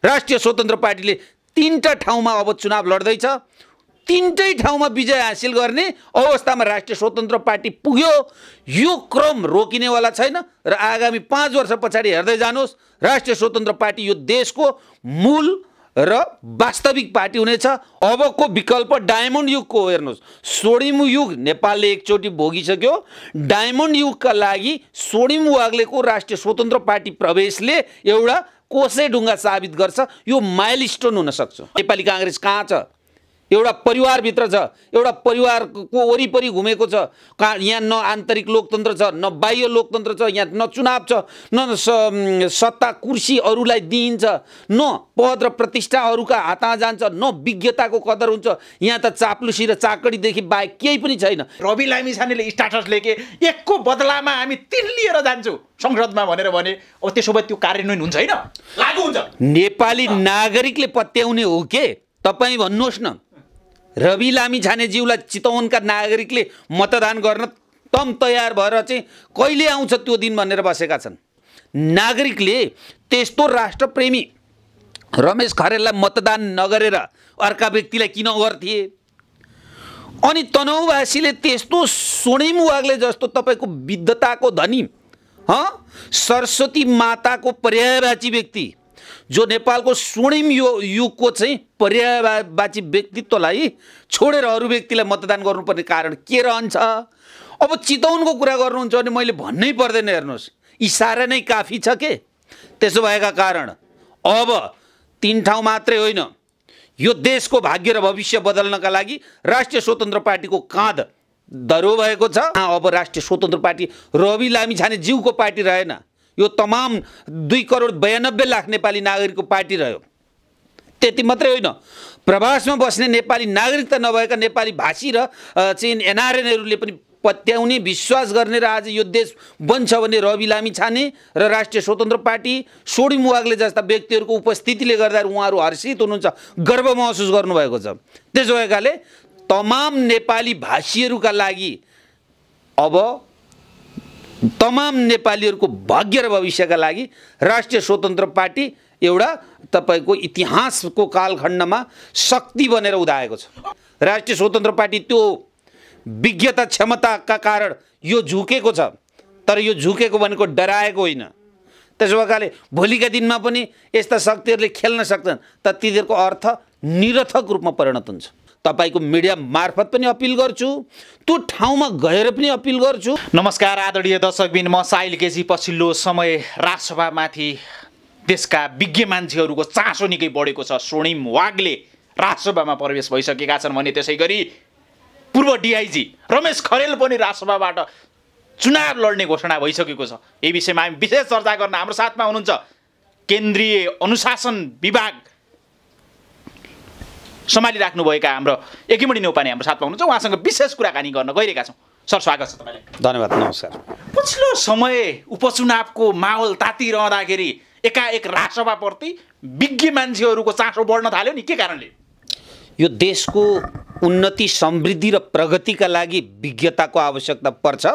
राष्ट्रिय स्वतन्त्र पार्टीले 3टा ठाउँमा अब चुनाव लड्दैछ। 3टै ठाउँमा विजय हासिल गर्ने अवस्थामा राष्ट्रिय स्वतन्त्र पार्टी पुग्यो। यो क्रम रोकिनेवाला छैन र आगामी 5 वर्ष पछाडि हेर्दै जानुहोस्, राष्ट्रिय स्वतन्त्र पार्टी यो देशको मूल र वास्तविक पार्टी हुनेछ। अबको विकल्प डायमन्ड युगको हो। हेर्नुहोस्, स्वर्णिम युग नेपालले एकचोटि भोगिसक्यो। डायमन्ड युगका लागि स्वर्णिम वाग्लेको राष्ट्रिय स्वतन्त्र पार्टी प्रवेशले एउटा कोसे ढुङ्गा साबित गर्छ। यो माइलस्टोन हुन सक्छ। नेपाली कांग्रेस कहाँ छ? एउटा परिवारभित्र छ, एउटा परिवारको वरिपरि घुमेको छ। यहाँ न आन्तरिक लोकतन्त्र छ, न बाह्य लोकतन्त्र छ, यहाँ न चुनाव छ, न सत्ता कुर्सी अरूलाई दिइन्छ, न पद र प्रतिष्ठा अरूका हातमा जान्छ, न विज्ञताको कदर हुन्छ। यहाँ त चाप्लुसी र चाकडीदेखि बाहेक केही पनि छैन। रवि लामिछानेले स्ट्याटस लेखे एकको बदलामा हामी 3 लिएर जान्छौँ संसदमा भनेर भने, अब त्यसो भए त्यो कार्यान्वयन हुन्छ होइन, लागू हुन्छ। नेपाली नागरिकले पत्याउने हो के? तपाईँ भन्नुहोस् न, रवि लामिछानेज्यूलाई चितवनका नागरिकले मतदान गर्न तम तयार भएर चाहिँ कहिले आउँछ त्यो दिन भनेर बसेका छन्। नागरिकले त्यस्तो राष्ट्रप्रेमी रमेश खरेललाई मतदान नगरेर अर्का व्यक्तिलाई किन गर्थे? अनि तनहुँवासीले त्यस्तो स्वर्णिम वाग्ले जस्तो तपाईँको विद्वताको धनी, सरस्वती माताको पर्यायवाची व्यक्ति, जो नेपालको स्वर्णिम युगको चाहिँ पर्यायवाची व्यक्तित्वलाई छोडेर अरू व्यक्तिलाई मतदान गर्नुपर्ने कारण के रहन्छ? अब चितवनको कुरा गर्नुहुन्छ भने मैले भन्नै पर्दैन। हेर्नुहोस्, इसारा नै काफी छ के? त्यसो भएका कारण अब 3 ठाउँ मात्रै होइन, यो देशको भाग्य र भविष्य बदल्नका लागि राष्ट्रिय स्वतन्त्र पार्टीको काँध दह्रो भएको छ। अब राष्ट्रिय स्वतन्त्र पार्टी रवि लामिछानेज्यूको पार्टी रहेन, यो तमाम 2,92,00,000 नेपाली नागरिकको पार्टी रह्यो। त्यति मात्रै होइन, प्रवासमा बस्ने नेपाली नागरिकता नभएका नेपाली भाषी र चाहिँ एनआरएनहरूले पनि पत्याउने, विश्वास गर्ने र आज यो देश बन्छ भने रवि लामिछाने र राष्ट्रिय स्वतन्त्र पार्टी स्वर्णिम वाग्ले जस्ता व्यक्तिहरूको उपस्थितिले गर्दा उहाँहरू हर्षित हुनुहुन्छ, गर्व महसुस गर्नुभएको छ। त्यसो भएकाले तमाम नेपाली भाषीहरूका लागि अब तमाम नेपालीहरूको भाग्य र भविष्यका लागि राष्ट्रिय स्वतन्त्र पार्टी एउटा तपाईको इतिहासको कालखण्डमा शक्ति बनेर उदाएको छ। राष्ट्रिय स्वतन्त्र पार्टी त्यो विज्ञता क्षमताका कारण यो झुकेको छ, तर यो झुकेको भनेको डराएको होइन। त्यसो भएकाले भोलिका दिनमा पनि यस्ता शक्तिहरूले खेल्न सक्छन्, तर तिनीहरूको अर्थ निरर्थक रूपमा परिणत हुन्छ। तपाईको मिडिया मार्फत पनि अपिल गर्छु, त्यो ठाउँमा गएर पनि अपिल गर्छु। नमस्कार आदरणीय दर्शकबिन, म साहिल केजी। पछिल्लो समय राजसभामाथि देशका विज्ञ मान्छेहरूको चासो निकै बढेको छ। स्वर्णिम वाग्ले राजसभामा प्रवेश भइसकेका छन् भने त्यसै गरी पूर्व डिआइजी रमेश खरेल पनि राजसभाबाट चुनाव लड्ने घोषणा भइसकेको छ। यही विषयमा हामी विशेष चर्चा गर्न हाम्रो साथमा हुनुहुन्छ केन्द्रीय अनुशासन विभाग सम्हालिराख्नुभएका हाम्रो एकिमणि नेउपाने हाम्रो साथमा हुनुहुन्छ। उहाँसँग विशेष कुराकानी गर्न गइरहेका छौँ। सर, स्वागत छ तपाईँलाई। धन्यवाद, नमस्कार। पछिल्लो समय उपचुनावको माहौल तातिरहँदाखेरि एकाएक राजसभाप्रति विज्ञ मान्छेहरूको चासो बढ्न थाल्यो नि, के कारणले? यो देशको उन्नति, समृद्धि र प्रगतिका लागि विज्ञताको आवश्यकता पर्छ।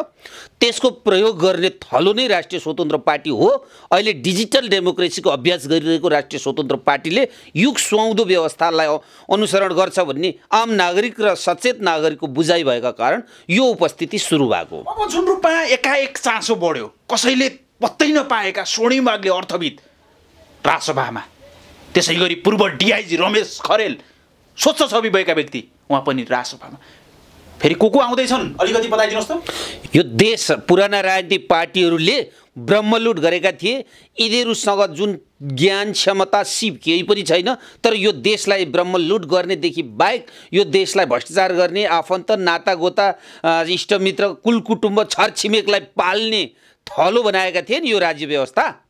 त्यसको प्रयोग गर्ने थलो नै राष्ट्रिय स्वतन्त्र पार्टी हो। अहिले डिजिटल डेमोक्रेसीको अभ्यास गरिरहेको राष्ट्रिय स्वतन्त्र पार्टीले युग सुहाउँदो व्यवस्थालाई अनुसरण गर्छ भन्ने आम नागरिक र सचेत नागरिकको बुझाइ भएका कारण यो उपस्थिति सुरु भएको। अब जुन रूपमा एकाएक चासो बढ्यो, कसैले पत्तै नपाएका स्वर्णिम वाग्ले अर्थविद राजसभामा, त्यसै गरी पूर्व डिआइजी रमेश खरेल स्वच्छ छवि भएका व्यक्ति उहाँ पनि राजसभामा, फेरि को आउँदैछन् अलिकति बताइदिनुहोस् त। यो देश पुराना राजनीतिक पार्टीहरूले ब्रह्मलुट गरेका थिए। यिनीहरूसँग जुन ज्ञान, क्षमता, सिप केही पनि छैन, तर यो देशलाई ब्रह्मलुट गर्नेदेखि बाहेक यो देशलाई भ्रष्टाचार गर्ने, आफन्त, नातागोता, इष्टमित्र, कुलकुटुम्ब, छरछिमेकलाई पाल्ने थलो बनाएका थिए नि यो राज्य व्यवस्था।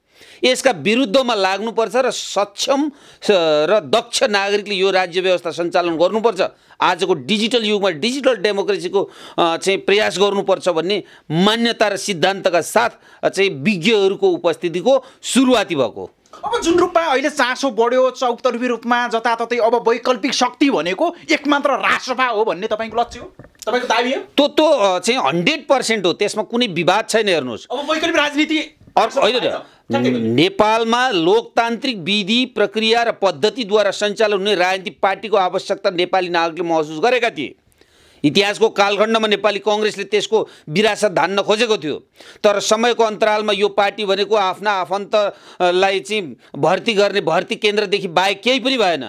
यसका विरुद्धमा लाग्नुपर्छ र सक्षम र दक्ष नागरिकले यो राज्य व्यवस्था सञ्चालन गर्नुपर्छ। आजको डिजिटल युगमा डिजिटल डेमोक्रेसीको चाहिँ प्रयास गर्नुपर्छ भन्ने मान्यता र सिद्धान्तका साथ चाहिँ विज्ञहरूको उपस्थितिको सुरुवाती भएको। अब जुन रूपमा अहिले चासो बढ्यो चौतर्फी रूपमा जताततै, अब वैकल्पिक शक्ति भनेको एकमात्र राजसभा हो भन्ने तपाईँको लक्ष्य हो, तपाईँको दाबी हो? त्यो चाहिँ 100% हो, त्यसमा कुनै विवाद छैन। हेर्नुहोस्, अब वैकल्पिक राजनीति अर्को होइन, नेपालमा लोकतान्त्रिक विधि प्रक्रिया र पद्धतिद्वारा सञ्चालन हुने राजनीतिक पार्टीको आवश्यकता नेपाली नागरिकले महसुस गरेका थिए। इतिहासको कालखण्डमा नेपाली कङ्ग्रेसले त्यसको विरासत धान्न खोजेको थियो, तर समयको अन्तरालमा यो पार्टी भनेको आफ्ना आफन्तलाई चाहिँ भर्ती गर्ने भर्ती केन्द्रदेखि बाहेक केही पनि भएन।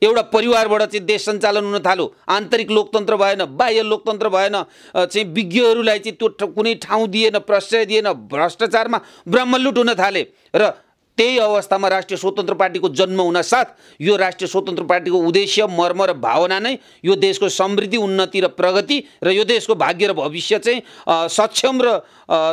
एउटा परिवारबाट चाहिँ देश सञ्चालन हुन थाल्यो। आन्तरिक लोकतन्त्र भएन, बाह्य लोकतन्त्र भएन, चाहिँ विज्ञहरूलाई चाहिँ त्यो कुनै ठाउँ दिएन, प्रश्रय दिएन, भ्रष्टाचारमा ब्रह्मलुट हुन थाले र त्यही अवस्थामा राष्ट्रिय स्वतन्त्र पार्टीको जन्म हुनासाथ यो राष्ट्रिय स्वतन्त्र पार्टीको उद्देश्य, मर्म र भावना नै यो देशको समृद्धि, उन्नति र प्रगति र यो देशको भाग्य र भविष्य चाहिँ सक्षम र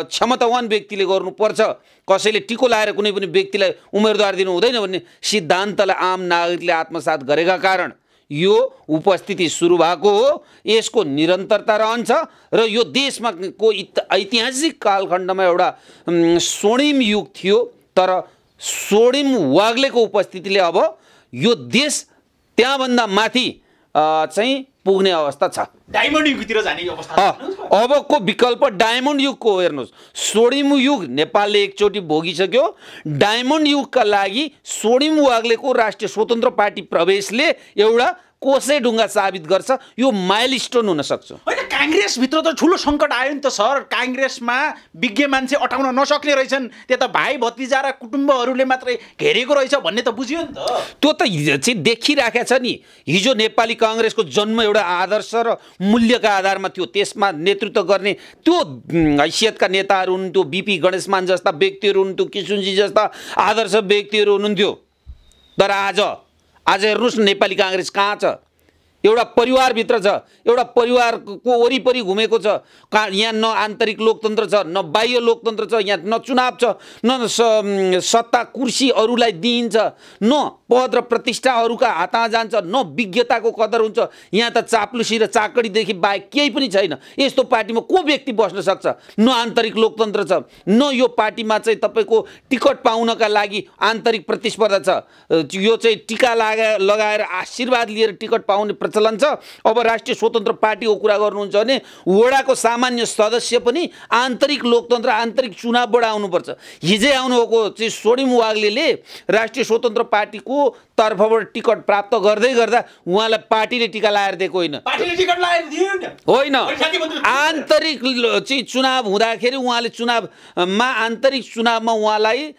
क्षमतावान व्यक्तिले गर्नुपर्छ। कसैले टिको लाएर कुनै पनि व्यक्तिलाई उम्मेदवार दिनु हुँदैन भन्ने सिद्धान्तलाई आम नागरिकले आत्मसात गरेका कारण यो उपस्थिति सुरु भएको हो। यसको निरन्तरता रहन्छ र यो देशमा को ऐतिहासिक कालखण्डमा एउटा स्वर्णिम युग थियो, तर स्वर्णिम वाग्लेको उपस्थितिले अब यो देश त्यहाँभन्दा माथि चाहिँ पुग्ने अवस्था छ। डायमन्ड युगतिर जाने अवस्था अबको विकल्प डायमन्ड युगको हेर्नुहोस्। स्वर्णिम युग नेपालले एकचोटि भोगिसक्यो। डायमन्ड युगका लागि स्वर्णिम वाग्लेको राष्ट्रिय स्वतन्त्र पार्टी प्रवेशले एउटा कोसे ढुङ्गा साबित गर्छ। यो माइलस्टोन हुन सक्छ। होइन, काङ्ग्रेसभित्र त ठुलो सङ्कट आयो नि त सर। काङ्ग्रेसमा विज्ञ मान्छे अटाउन नसक्ने रहेछन्, त्यो त भाइ भतिजा र कुटुम्बहरूले मात्रै घेरेको रहेछ भन्ने त बुझियो नि त। त्यो त चाहिँ देखिराखेको छ नि। हिजो नेपाली काङ्ग्रेसको जन्म एउटा आदर्श र मूल्यका आधारमा थियो। त्यसमा नेतृत्व गर्ने त्यो हैसियतका नेताहरू हुनुहुन्थ्यो, बिपी गणेशमान जस्ता व्यक्तिहरू हुनुहुन्थ्यो, किशुनजी जस्ता आदर्श व्यक्तिहरू हुनुहुन्थ्यो। तर आज हेर्नुहोस् न नेपाली काङ्ग्रेस कहाँ छ? एउटा परिवारभित्र छ, एउटा परिवारको वरिपरि घुमेको छ। यहाँ न आन्तरिक लोकतन्त्र छ, न बाह्य लोकतन्त्र छ, यहाँ न चुनाव छ, न सत्ता कुर्सी अरूलाई दिइन्छ, न पद र प्रतिष्ठा अरूका हातमा जान्छ, न विज्ञताको कदर हुन्छ। यहाँ त चाप्लुसी र चाकडीदेखि बाहेक केही पनि छैन। यस्तो पार्टीमा को व्यक्ति बस्न सक्छ? न आन्तरिक लोकतन्त्र छ, न यो पार्टीमा चाहिँ तपाईँको टिकट पाउनका लागि आन्तरिक प्रतिस्पर्धा छ। यो चाहिँ टिका लगाएर आशीर्वाद लिएर टिकट पाउने प्रचलन छ। अब राष्ट्रिय स्वतन्त्र पार्टीको कुरा गर्नुहुन्छ भने वडाको सामान्य सदस्य पनि आन्तरिक लोकतन्त्र, आन्तरिक चुनावबाट आउनुपर्छ। हिजै आउनुभएको चाहिँ स्वर्णिम वाग्लेले राष्ट्रिय स्वतन्त्र पार्टीको तर्फबाट टिकट प्राप्त गर्दै गर्दा उहाँलाई पार्टीले टिका लाएर दिएको होइन। होइन, आन्तरिक चाहिँ चुनाव हुँदाखेरि उहाँले आन्तरिक चुनावमा उहाँलाई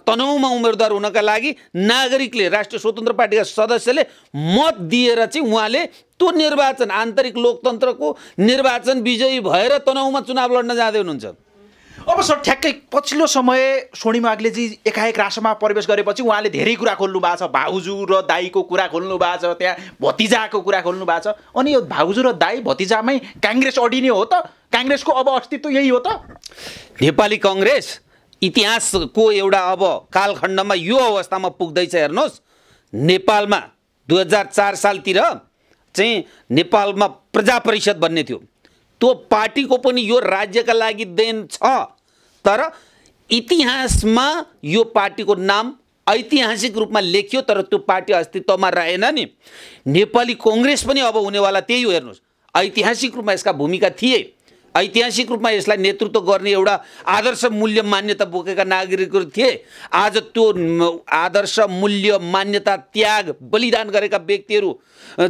तनहुमा उम्मेदवार हुनका लागि नागरिकले, राष्ट्रिय स्वतन्त्र पार्टीका सदस्यले मत दिएर चाहिँ उहाँले त्यो निर्वाचन, आन्तरिक लोकतन्त्रको निर्वाचन विजयी भएर तनहुमा चुनाव लड्न जाँदै हुनुहुन्छ। अब सर ठ्याक्कै पछिल्लो समय स्वर्णिम वाग्लेजी एकाएक राष्ट्रमा प्रवेश गरेपछि उहाँले धेरै कुरा खोल्नु भएको छ। भाउजू र दाईको कुरा खोल्नु भएको छ, त्यहाँ भतिजाको कुरा खोल्नु भएको छ। अनि यो भाउजू र दाई भतिजामै काङ्ग्रेस अडिने हो त? काङ्ग्रेसको अब अस्तित्व यही हो त? नेपाली काङ्ग्रेस इतिहासको एउटा अब कालखण्डमा यो अवस्थामा पुग्दैछ। हेर्नुहोस्, नेपालमा 2004 सालतिर चाहिँ नेपालमा प्रजा परिषद भन्ने थियो। त्यो पार्टीको पनि यो राज्यका लागि देन छ, तर इतिहासमा यो पार्टीको नाम ऐतिहासिक रूपमा लेखियो, तर त्यो पार्टी अस्तित्वमा रहेन नि। नेपाली काङ्ग्रेस पनि अब हुनेवाला त्यही हो। हेर्नुहोस्, ऐतिहासिक रूपमा यसका भूमिका थिए। ऐतिहासिक रूपमा यसलाई नेतृत्व गर्ने एउटा आदर्श मूल्य मान्यता बोकेका नागरिकहरू थिए। आज त्यो आदर्श मूल्य मान्यता त्याग बलिदान गरेका व्यक्तिहरू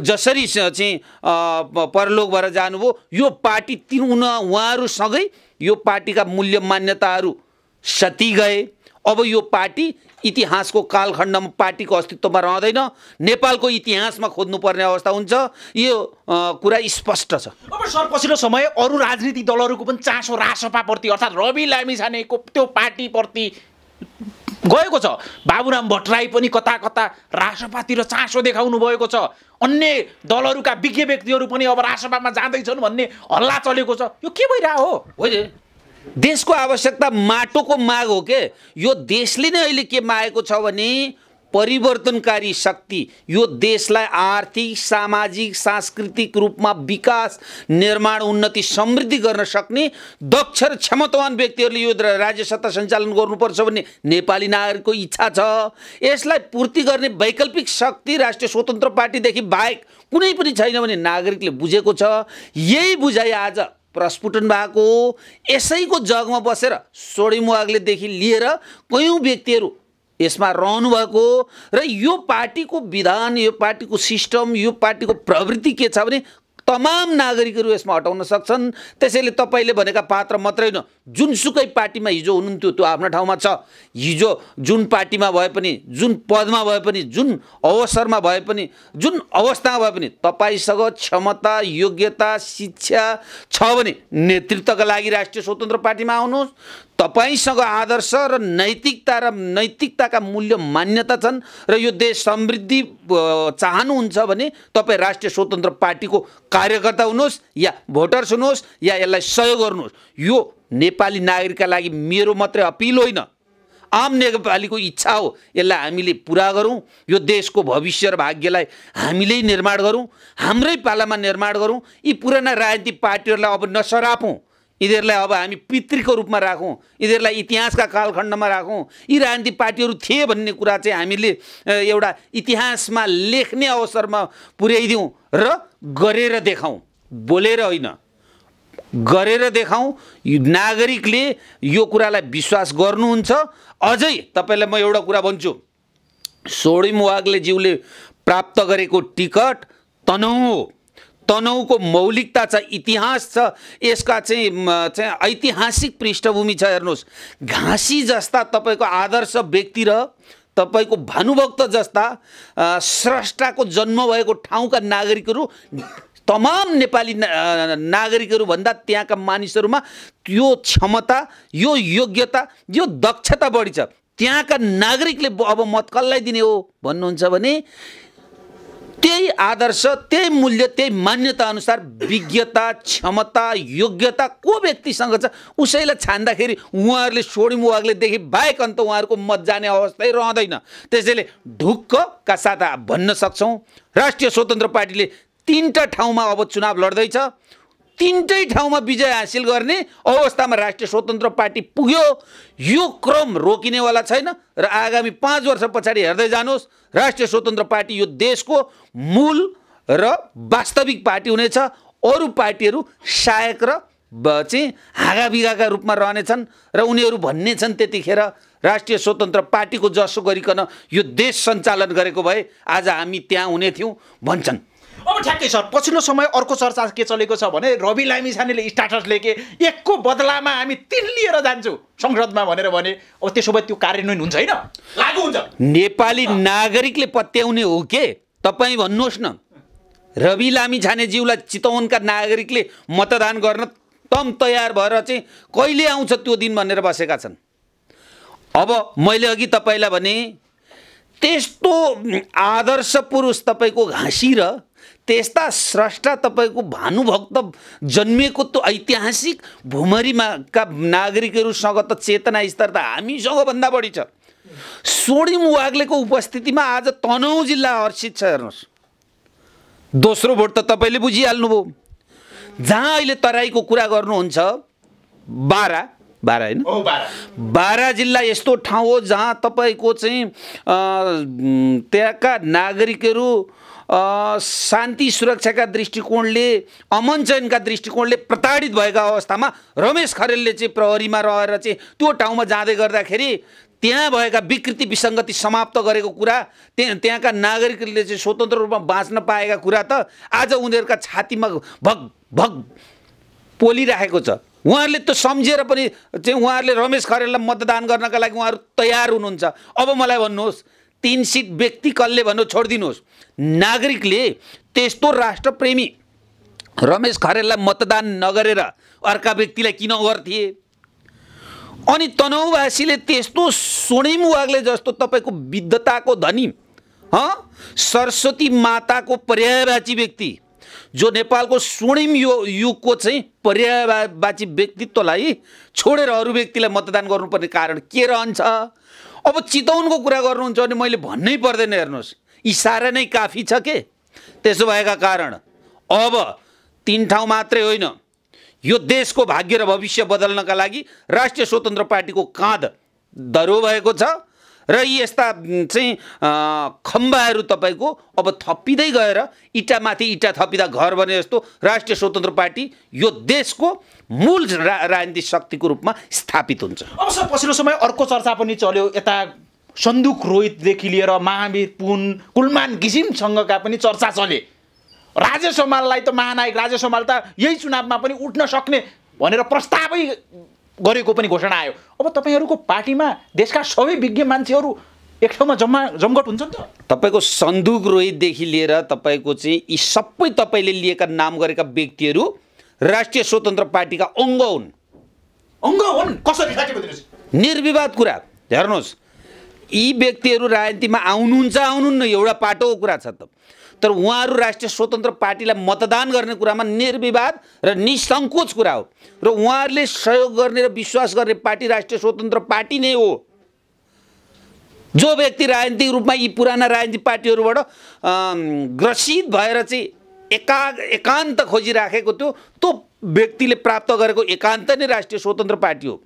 जसरी चाहिँ परलोक भएर जानुभयो, यो पार्टी उहाँहरूसँगै यो पार्टीका मूल्य मान्यताहरू सती गए। अब यो पार्टी इतिहासको कालखण्डमा पार्टीको अस्तित्वमा रहँदैन। नेपालको इतिहासमा खोज्नुपर्ने अवस्था हुन्छ। यो कुरा स्पष्ट छ। अब सर पछिल्लो समय अरू राजनीतिक दलहरूको पनि चासो रासपाप्रति अर्थात् रवि लामिछानेको त्यो पार्टीप्रति गएको छ। बाबुराम भट्टराई पनि कता कता रासपातिर चासो देखाउनु भएको छ। अन्य दलहरूका विज्ञ व्यक्तिहरू पनि अब रासपामा जाँदैछन् भन्ने हल्ला चलेको छ। यो के भइरहेको हो? होइन, देशको आवश्यकता माटोको माग हो के? यो देशले नै अहिले के मागेको छ भने परिवर्तनकारी शक्ति, यो देशलाई आर्थिक, सामाजिक, सांस्कृतिक रूपमा विकास, निर्माण, उन्नति, समृद्धि गर्न सक्ने दक्ष र क्षमतावान व्यक्तिहरूले यो राज्य सत्ता सञ्चालन गर्नुपर्छ भन्ने नेपाली नागरिकको इच्छा छ। यसलाई पूर्ति गर्ने वैकल्पिक शक्ति राष्ट्रिय स्वतन्त्र पार्टीदेखि बाहेक कुनै पनि छैन भने नागरिकले बुझेको छ। यही बुझाइ आज प्रस्फुटन भएको यसैको जगमा बसेर सोडिम वाग्लेदेखि लिएर कयौँ व्यक्तिहरू यसमा रहनु भएको र यो पार्टीको विधान, यो पार्टीको सिस्टम, यो पार्टीको प्रवृत्ति के छ भने तमाम नागरिकहरू यसमा हटाउन सक्छन्। त्यसैले तपाईँले भनेका पात्र मात्रै होइन, जुनसुकै पार्टीमा हिजो हुनुहुन्थ्यो त्यो आफ्नो ठाउँमा छ। हिजो जुन पार्टीमा भए पनि, जुन पदमा भए पनि, जुन अवसरमा भए पनि, जुन अवस्थामा भए पनि तपाईँसँग क्षमता, योग्यता, शिक्षा छ भने नेतृत्वका लागि राष्ट्रिय स्वतन्त्र पार्टीमा आउनुहोस्। तपाईसँग आदर्श र नैतिकताका मूल्य मान्यता छन् र यो देश समृद्धि चाहनुहुन्छ भने तपाईँ राष्ट्रिय स्वतन्त्र पार्टीको कार्यकर्ता हुनुहोस् या भोटर्स हुनुहोस् या यसलाई सहयोग गर्नुहोस्। यो नेपाली नागरिकका लागि मेरो मात्रै अपिल होइन, आम नेपालीको इच्छा हो। यसलाई हामीले पुरा गरौँ, यो देशको भविष्य र भाग्यलाई हामीले निर्माण गरौँ, हाम्रै पालामा निर्माण गरौँ। यी पुराना राजनीतिक पार्टीहरूलाई अब नसरापौँ, यिनीहरूलाई अब हामी पितृको रूपमा राखौँ, यिनीहरूलाई इतिहासका कालखण्डमा राखौँ। यी राजनीतिक पार्टीहरू थिए भन्ने कुरा चाहिँ हामीले एउटा इतिहासमा लेख्ने अवसरमा पुर्याइदिउँ र गरेर देखाउँ, बोलेर होइन, गरेर देखाउँ। नागरिकले यो कुरालाई विश्वास गर्नुहुन्छ। अझै तपाईँलाई म एउटा कुरा भन्छु, सोडिम वाग्लेज्यूले प्राप्त गरेको टिकट तनहुँ हो। तनहुँको मौलिकता छ, इतिहास छ, यसका चाहिँ ऐतिहासिक पृष्ठभूमि छ। हेर्नुहोस्, घाँसी जस्ता तपाईँको आदर्श व्यक्ति र तपाईँको भानुभक्त जस्ता स्रष्टाको जन्म भएको ठाउँका नागरिकहरू, तमाम नेपाली नागरिकहरू भन्दा त्यहाँका मानिसहरूमा यो क्षमता, यो योग्यता, यो दक्षता बढी छ। त्यहाँका नागरिकले अब मत कसलाई दिने हो भन्नुहुन्छ भने त्यही आदर्श, त्यही मूल्य, त्यही मान्यता अनुसार विज्ञता, क्षमता, योग्यता को व्यक्तिसँग छ उसैलाई छान्दाखेरि उहाँहरूले सोडिम वाग्लेदेखि बाहेक अन्त उहाँहरूको मत जाने अवस्थै रहँदैन। त्यसैले ढुक्कका साथ भन्न सक्छौँ, राष्ट्रिय स्वतन्त्र पार्टीले 3टा ठाउँमा अब चुनाव लड्दैछ। 3टै ठाउँमा विजय हासिल गर्ने अवस्थामा राष्ट्रिय स्वतन्त्र पार्टी पुग्यो। यो क्रम रोकिनेवाला छैन र आगामी 5 वर्ष पछाडि हेर्दै जानुहोस्, राष्ट्रिय स्वतन्त्र पार्टी यो देशको मूल र वास्तविक पार्टी हुनेछ। अरू पार्टीहरू सहायक र चाहिँ हाँगाबिगाका रूपमा रहनेछन् र उनीहरू भन्ने छन् त्यतिखेर राष्ट्रिय स्वतन्त्र पार्टीको जसो गरिकन यो देश सञ्चालन गरेको भए आज हामी त्यहाँ हुने थियौँ भन्छन्। अब ठ्याक्कै सर, पछिल्लो समय अर्को चर्चा के चलेको छ भने रवि लामिछानेले स्ट्याटस लेखे एकको बदलामा हामी 3 लिएर जान्छौँ संसदमा भनेर भने। अब त्यसो भए त्यो कार्यान्वयन हुन्छ होइन, लागू हुन्छ? नेपाली नागरिकले पत्याउने हो के? तपाईँ भन्नुहोस् न, रवि लामिछानेज्यूलाई चितवनका नागरिकले मतदान गर्न तम तयार भएर चाहिँ कहिले आउँछ त्यो दिन भनेर बसेका छन्। अब मैले अघि तपाईँलाई भने त्यस्तो आदर्श पुरुष तपाईँको घाँसी र त्यस्ता स्रष्टा तपाईँको भानुभक्त जन्मिएको त्यो ऐतिहासिक भूमरीमा का नागरिकहरूसँग त चेतना स्तर त हामीसँग भन्दा बढी छ। सोडिम वाग्लेको उपस्थितिमा आज तनहुँ जिल्ला हर्षित छ। हेर्नुहोस्, दोस्रो भोट त तपाईँले बुझिहाल्नुभयो। जहाँ अहिले तराईको कुरा गर्नुहुन्छ, बारा होइन, 12 जिल्ला यस्तो ठाउँ हो जहाँ तपाईँको चाहिँ त्यहाँका नागरिकहरू शान्ति सुरक्षाका दृष्टिकोणले, अमन चयनका दृष्टिकोणले प्रताडित भएका अवस्थामा रमेश खरेलले चाहिँ प्रहरीमा रहेर चाहिँ त्यो ठाउँमा जाँदै गर्दाखेरि त्यहाँ भएका विकृति विसङ्गति समाप्त गरेको कुरा, त्यहाँका नागरिकहरूले चाहिँ स्वतन्त्र रूपमा बाँच्न पाएका कुरा त आज उनीहरूका छातीमा भग भग पोलिराखेको छ। उहाँहरूले त सम्झेर पनि चाहिँ उहाँहरूले रमेश खरेललाई मतदान गर्नका लागि उहाँहरू तयार हुनुहुन्छ। अब मलाई भन्नुहोस्, 3 सिट व्यक्ति कसले भन्नु छोडिदिनुहोस्, नागरिकले त्यस्तो राष्ट्रप्रेमी रमेश खरेललाई मतदान नगरेर अर्का व्यक्तिलाई किन गर्थे? अनि तनहुँवासीले त्यस्तो सोडिम वाग्ले जस्तो तपाईँको विद्वताको धनी, सरस्वती माताको पर्यायवाची व्यक्ति, जो नेपालको स्वर्णिम युगको चाहिँ पर्यायवाची व्यक्तित्वलाई छोडेर अरू व्यक्तिलाई मतदान गर्नुपर्ने कारण के रहन्छ? अब चितवनको कुरा गर्नुहुन्छ भने मैले भन्नै पर्दैन। हेर्नुहोस्, इसारा नै काफी छ के? त्यसो भएका कारण अब 3 ठाउँ मात्रै होइन, यो देशको भाग्य र भविष्य बदल्नका लागि राष्ट्रिय स्वतन्त्र पार्टीको काँध दह्रो भएको छ र यी यस्ता चाहिँ खम्बाहरू तपाईँको अब थपिँदै गएर इँटामाथि इँटा थपिँदा घर बने जस्तो राष्ट्रिय स्वतन्त्र पार्टी यो देशको मूल राजनीतिक शक्तिको रूपमा स्थापित हुन्छ। अब सर पछिल्लो समय अर्को चर्चा पनि चल्यो, यता सन्दुक रोहितदेखि लिएर महावीर पुन कुलमान घिसिङसँगका पनि चर्चा चले। राजेश हमाललाई त महानायक राजेश हमाल त यही चुनावमा पनि उठ्न सक्ने भनेर प्रस्तावै गरेको पनि घोषणा आयो। अब तपाईँहरूको पार्टीमा देशका सबै विज्ञ मान्छेहरू एक ठाउँमा जमघट हुन्छ नि त? तपाईँको सन्दुक रोहितदेखि लिएर तपाईँको चाहिँ यी सबै तपाईँले लिएका नाम गरेका व्यक्तिहरू राष्ट्रिय स्वतन्त्र पार्टीका अङ्ग हुन्। अङ्ग हुन् कसरी राखेको दिनुहोस्? निर्विवाद कुरा हेर्नुहोस्, यी व्यक्तिहरू राजनीतिमा आउनुहुन्छ आउनुहुन्न एउटा पाटोको कुरा छ त, तर उहाँहरू राष्ट्रिय स्वतन्त्र पार्टीलाई मतदान गर्ने कुरामा निर्विवाद र निसङ्कोच कुरा हो र उहाँहरूले सहयोग गर्ने र विश्वास गर्ने पार्टी राष्ट्रिय स्वतन्त्र पार्टी नै हो। जो व्यक्ति राजनीतिक रूपमा यी पुराना राजनीतिक पार्टीहरूबाट ग्रसित भएर चाहिँ एकान्त खोजिराखेको थियो, त्यो व्यक्तिले प्राप्त गरेको एकान्त नै राष्ट्रिय स्वतन्त्र पार्टी हो।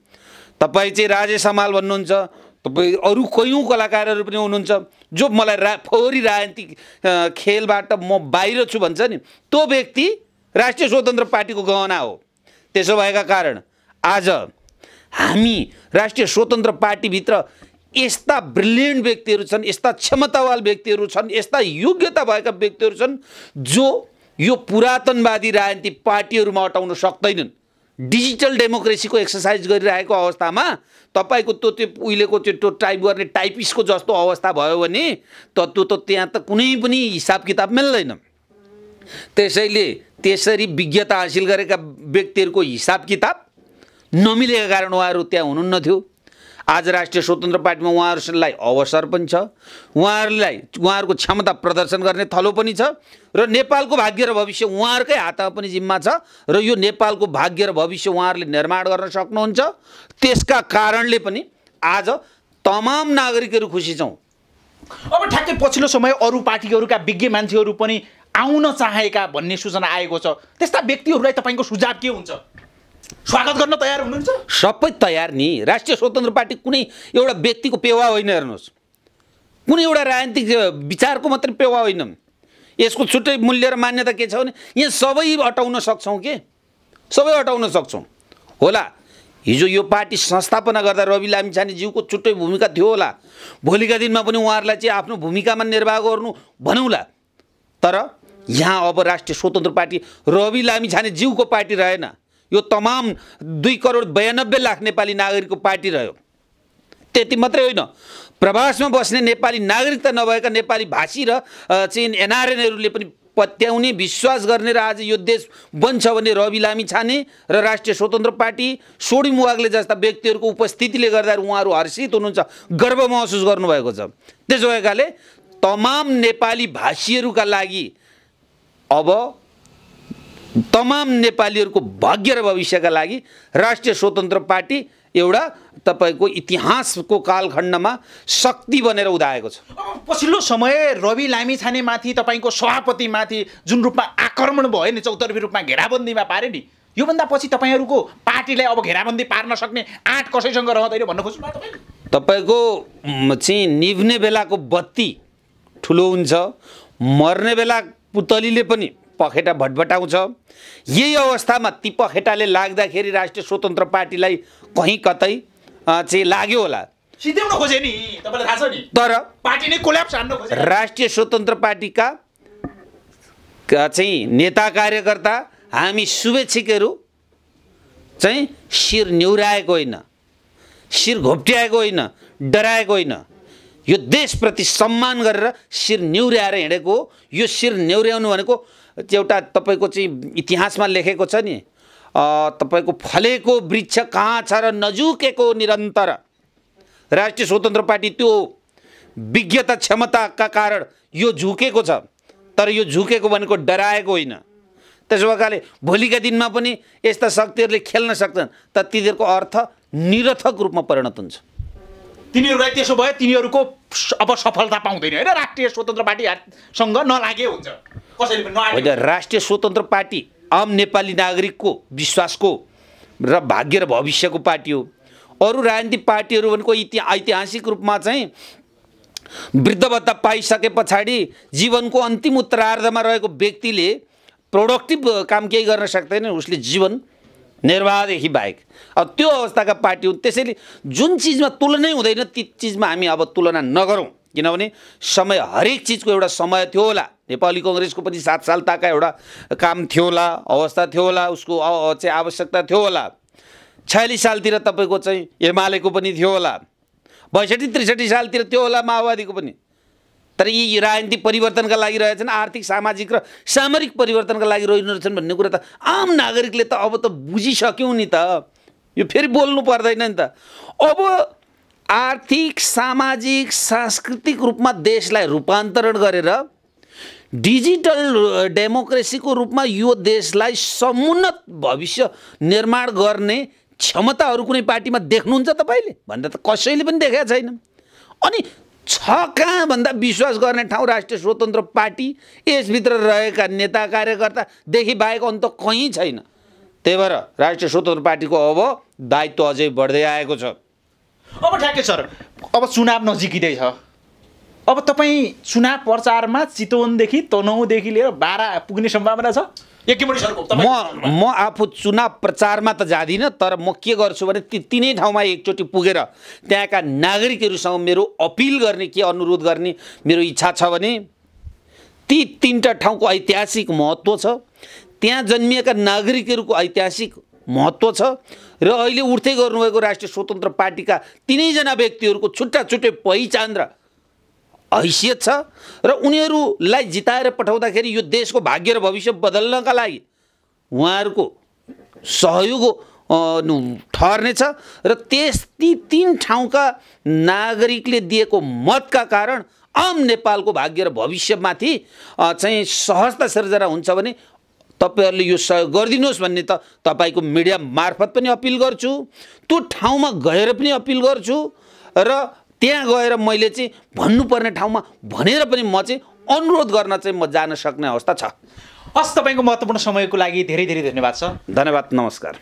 तपाईँ चाहिँ राजेश हमाल भन्नुहुन्छ, तपाईँ अरू कयौँ कलाकारहरू पनि हुनुहुन्छ जो मलाई फोहोरी राजनीतिक खेलबाट म बाहिर छु भन्छ नि, त्यो व्यक्ति राष्ट्रिय स्वतन्त्र पार्टीको गहना हो। त्यसो भएका कारण आज हामी राष्ट्रिय स्वतन्त्र पार्टीभित्र यस्ता ब्रिलियन्ट व्यक्तिहरू छन्, यस्ता क्षमतावान व्यक्तिहरू छन्, यस्ता योग्यता भएका व्यक्तिहरू छन् जो यो पुरातनवादी राजनीतिक पार्टीहरूमा अटाउन सक्दैनन्। डिजिटल डेमोक्रेसीको एक्सर्साइज गरिरहेको अवस्थामा तपाईँको त्यो उहिलेको त्यो टाइप गर्ने टाइपिस्टको जस्तो अवस्था भयो भने त्यो त त्यहाँ त कुनै पनि हिसाब किताब मिल्दैन। त्यसैले त्यसरी विज्ञता हासिल गरेका व्यक्तिहरूको हिसाब किताब नमिलेका कारण उहाँहरू त्यहाँ हुनुहुन्न थियो। आज राष्ट्रिय स्वतन्त्र पार्टीमा उहाँहरूलाई अवसर पनि छ, उहाँहरूको क्षमता प्रदर्शन गर्ने थलो पनि छ र नेपालको भाग्य र भविष्य उहाँहरूकै हातमा पनि जिम्मा छ र यो नेपालको भाग्य र भविष्य उहाँहरूले निर्माण गर्न सक्नुहुन्छ। त्यसका कारणले पनि आज तमाम नागरिकहरू खुसी छौँ। अब ठ्याक्कै पछिल्लो समय अरू पार्टीहरूका विज्ञ मान्छेहरू पनि आउन चाहेका भन्ने सूचना आएको छ। त्यस्ता व्यक्तिहरूलाई तपाईँको सुझाव के हुन्छ? स्वागत गर्न तयार हुनुहुन्छ? सबै तयार नि। राष्ट्रिय स्वतन्त्र पार्टी कुनै एउटा व्यक्तिको पेवा होइन, हेर्नुहोस्, कुनै एउटा राजनीतिक विचारको मात्रै पेवा होइन। यसको छुट्टै मूल्य र मान्यता के छ भने यहाँ सबै हटाउन सक्छौँ के, सबै हटाउन सक्छौँ होला। हिजो यो पार्टी संस्थापना गर्दा रवि लामिछानेज्यूको छुट्टै भूमिका थियो होला, भोलिका दिनमा पनि उहाँहरूलाई चाहिँ आफ्नो भूमिकामा निर्वाह गर्नु भनौँला। तर यहाँ अब राष्ट्रिय स्वतन्त्र पार्टी रवि लामिछानेज्यूको पार्टी रहेन, यो तमाम 2,92,00,000 नेपाली नागरिकको पार्टी रह्यो। त्यति मात्रै होइन, प्रवासमा बस्ने नेपाली नागरिकता नभएका नेपाली भाषी र चाहिँ एनआरएनहरूले पनि पत्याउने विश्वास गर्ने र आज यो देश बन्छ भने रवि लामिछाने र राष्ट्रिय स्वतन्त्र पार्टी सोडिम वाग्ले जस्ता व्यक्तिहरूको उपस्थितिले गर्दा उहाँहरू हर्षित हुनुहुन्छ, गर्व महसुस गर्नुभएको छ। त्यसो भएकाले तमाम नेपाली भाषीहरूका लागि अब तमाम नेपालीहरूको भाग्य र भविष्यका लागि राष्ट्रिय स्वतन्त्र पार्टी एउटा तपाईँको इतिहासको कालखण्डमा शक्ति बनेर उदाएको छ। पछिल्लो समय रवि लामिछानेमाथि तपाईँको सभापतिमाथि जुन रूपमा आक्रमण भयो नि, चौतर्फी रूपमा घेराबन्दीमा पारे नि, योभन्दा पछि तपाईँहरूको पार्टीलाई अब घेराबन्दी पार्न सक्ने आँट कसैसँग रहँदैन भन्न खोज्नु भयो तपाईँले? तपाईँको चाहिँ निभ्ने बेलाको बत्ती ठुलो हुन्छ, मर्ने बेला पुतलीले पनि पखेटा भटभटाउँछ। यही अवस्थामा ती पखेटाले लाग्दाखेरि राष्ट्रिय स्वतन्त्र पार्टीलाई कहीँ कतै चाहिँ लाग्यो होला, सिध्याउन खोजे नि, तपाईँलाई थाहा छ नि। तर पार्टी नै कोल्याप्स हान्न खोजे। राष्ट्रिय स्वतन्त्र पार्टीका चाहिँ नेता कार्यकर्ता हामी शुभेच्छुकहरू चाहिँ शिर न्युराएको होइन, शिर घोप्ट्याएको होइन, डराएको होइन, यो देशप्रति सम्मान गरेर शिर न्युर्याएर हिँडेको। यो शिर न्युर्याउनु भनेको एउटा तपाईँको चाहिँ इतिहासमा लेखेको छ नि, तपाईँको फलेको वृक्ष कहाँ छ र नझुकेको निरन्तर। राष्ट्रिय स्वतन्त्र पार्टी त्यो विज्ञता क्षमताका कारण यो झुकेको छ, तर यो झुकेको भनेको डराएको होइन। त्यसो भएकाले भोलिका दिनमा पनि यस्ता शक्तिहरूले खेल्न सक्छन्, तर तिनीहरूको अर्थ निरर्थक रूपमा परिणत हुन्छ। तिनीहरूलाई त्यसो भए तिनीहरूको अब सफलता पाउँदैन होइन, राष्ट्रिय स्वतन्त्र पार्टीसँग नलागे हुन्छ कसैले पनि नआगे। राष्ट्रिय स्वतन्त्र पार्टी आम नेपाली नागरिकको विश्वासको र भाग्य र भविष्यको पार्टी हो। अरू राजनीतिक पार्टीहरू भनेको ऐतिहासिक रूपमा चाहिँ वृद्ध भत्ता पाइसके पछाडि जीवनको अन्तिम उत्तरार्धमा रहेको व्यक्तिले प्रोडक्टिभ काम केही गर्न सक्दैन, उसले जीवन निर्वाहदेखि बाहेक। अब त्यो अवस्थाका पार्टी हुन्। त्यसैले जुन चिजमा तुलनै हुँदैन ती चिजमा हामी अब तुलना नगरौँ, किनभने समय हरेक चिजको एउटा समय थियो होला। नेपाली कङ्ग्रेसको पनि 7 साल ताका एउटा काम थियो होला, अवस्था थियो होला, उसको चाहिँ आवश्यकता थियो होला। 46 सालतिर तपाईँको चाहिँ एमालेको पनि थियो होला, 62-63 सालतिर थियो होला माओवादीको पनि। तर यी राजनीतिक परिवर्तनका लागि रहेछन्, आर्थिक सामाजिक र सामरिक परिवर्तनका लागि रहिरहेछन् भन्ने कुरा त आम नागरिकले त अब त बुझिसक्यौँ नि त, यो फेरि बोल्नु पर्दैन नि त। अब आर्थिक सामाजिक सांस्कृतिक रूपमा देशलाई रूपान्तरण गरेर डिजिटल डेमोक्रेसीको रूपमा यो देशलाई समुन्नत भविष्य निर्माण गर्ने क्षमताहरू कुनै पार्टीमा देख्नुहुन्छ तपाईँले भनेर त कसैले पनि देखेका छैन। अनि कहाँ भन्दा विश्वास गर्ने ठाउँ राष्ट्रिय स्वतन्त्र पार्टी, यसभित्र रहेका नेता कार्यकर्तादेखि बाहेक अन्त कहीँ छैन। त्यही भएर राष्ट्रिय स्वतन्त्र पार्टीको अब दायित्व अझै बढ्दै आएको छ। अब ठ्याक्कै सर, अब चुनाव नजिकिँदैछ। अब तपाईँ चुनाव प्रचारमा चितवनदेखि तनहुँदेखि लिएर बारा पुग्ने सम्भावना छ? म आफू चुनाव प्रचारमा त जादिनँ, तर म के गर्छु भने तिनै ठाउँमा एकचोटि पुगेर त्यहाँका नागरिकहरूसँग मेरो अपिल गर्ने, के अनुरोध गर्ने मेरो इच्छा छ भने ती 3टा ठाउँको ऐतिहासिक महत्त्व छ, त्यहाँ जन्मिएका नागरिकहरूको ऐतिहासिक महत्त्व छ र अहिले उठ्दै गर्नुभएको राष्ट्रिय स्वतन्त्र पार्टीका तिनैजना व्यक्तिहरूको छुट्टा छुट्टै पहिचान र हैसियत छ र उनीहरूलाई जिताएर पठाउँदाखेरि यो देशको भाग्य र भविष्य बदल्नका लागि उहाँहरूको सहयोग ठहर्नेछ र ती 3 ठाउँका नागरिकले दिएको मतका कारण आम नेपालको भाग्य र भविष्यमाथि चाहिँ सहजता सिर्जना हुन्छ भने तपाईहरुले यो सहयोग गरिदिनुहोस् भन्ने त तपाईको मिडिया मार्फत पनि अपिल गर्छु, त्यो ठाउँमा गएर पनि अपिल गर्छु र त्यहाँ गएर मैले चाहिँ भन्नुपर्ने ठाउँमा भनेर पनि म चाहिँ अनुरोध गर्न चाहिँ म जान सक्ने अवस्था छ। हस्, तपाईको महत्त्वपूर्ण समयको लागि धेरै धेरै धन्यवाद छ। धन्यवाद, नमस्कार।